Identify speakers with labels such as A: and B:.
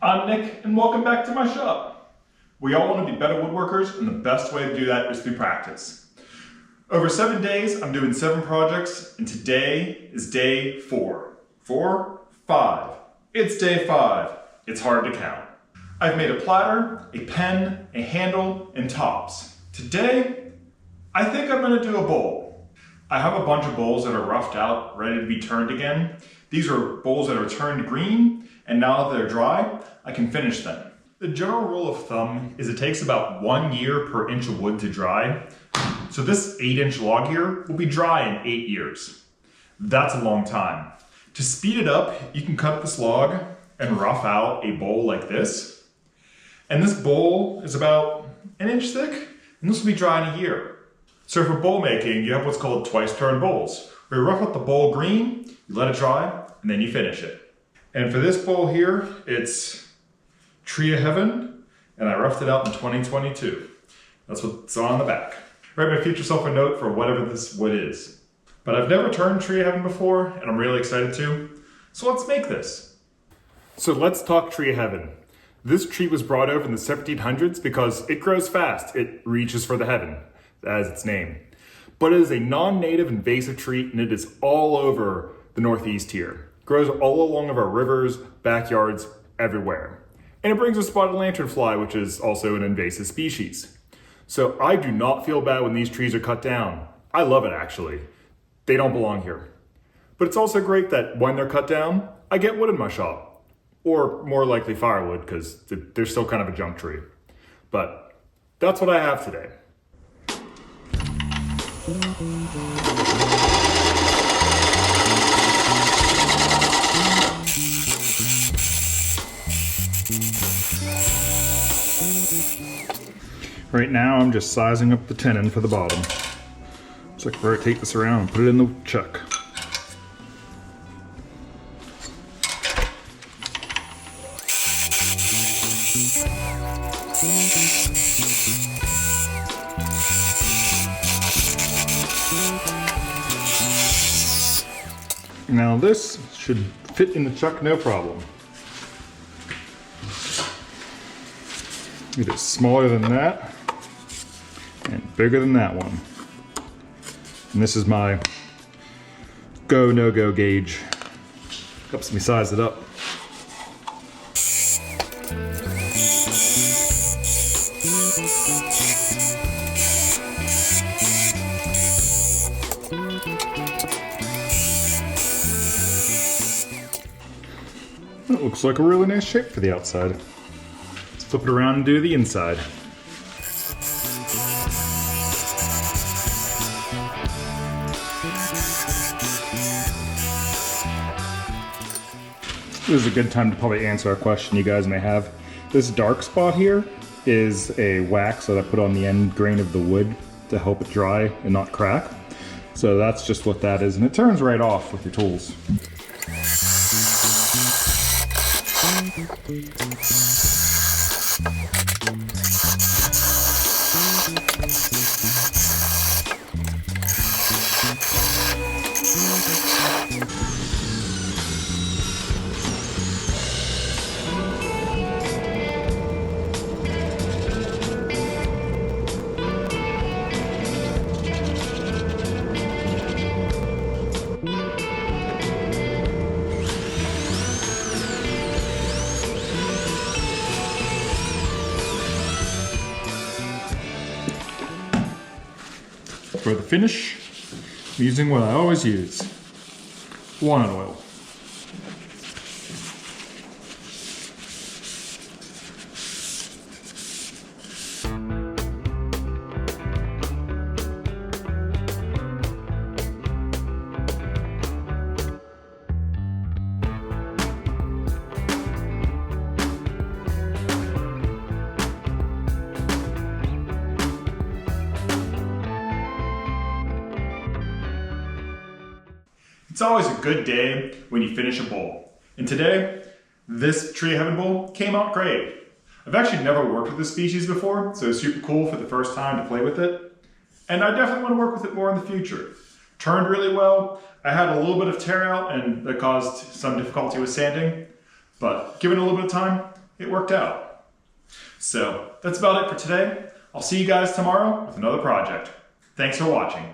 A: I'm Nick, and welcome back to my shop. We all want to be better woodworkers, and the best way to do that is through practice. Over 7 days, I'm doing 7 projects, and today is day 4. 4, 5. It's day 5. It's hard to count. I've made a platter, a pen, a handle, and tops. Today, I think I'm going to do a bowl. I have a bunch of bowls that are roughed out, ready to be turned again. These are bowls that are turned green, and now that they're dry, I can finish them. The general rule of thumb is it takes about 1 year per inch of wood to dry. So this 8-inch log here will be dry in 8 years. That's a long time. To speed it up, you can cut this log and rough out a bowl like this. And this bowl is about 1 inch thick, and this will be dry in a year. So for bowl making, you have what's called twice turned bowls, where you rough out the bowl green, you let it dry, and then you finish it. And for this bowl here, it's Tree of Heaven, and I roughed it out in 2022. That's what's on the back. Write my future self a note for whatever this wood is. But I've never turned Tree of Heaven before, and I'm really excited to. So let's make this. So let's talk Tree of Heaven. This tree was brought over in the 1700s because it grows fast. It reaches for the heaven, as its name. But it is a non-native invasive tree, and it is all over the Northeast here. It grows all along of our rivers, backyards, everywhere. And it brings a spotted lanternfly, which is also an invasive species. So I do not feel bad when these trees are cut down. I love it, actually. They don't belong here. But it's also great that when they're cut down, I get wood in my shop. Or more likely firewood, because they're still kind of a junk tree. But that's what I have today. Right now, I'm just sizing up the tenon for the bottom. So I can rotate this around and put it in the chuck. Now this should fit in the chuck no problem. It is smaller than that and bigger than that one. And this is my go, no-go gauge. Helps me size it up. That looks like a really nice shape for the outside. Let's flip it around and do the inside. This is a good time to probably answer a question you guys may have. This dark spot here is a wax that I put on the end grain of the wood to help it dry and not crack. So that's just what that is, and it turns right off with your tools. For the finish, I'm using what I always use, walnut oil. It's always a good day when you finish a bowl. And today, this Tree of Heaven bowl came out great. I've actually never worked with this species before, so it's super cool for the first time to play with it. And I definitely want to work with it more in the future. Turned really well. I had a little bit of tear out and that caused some difficulty with sanding. But given a little bit of time, it worked out. So that's about it for today. I'll see you guys tomorrow with another project. Thanks for watching.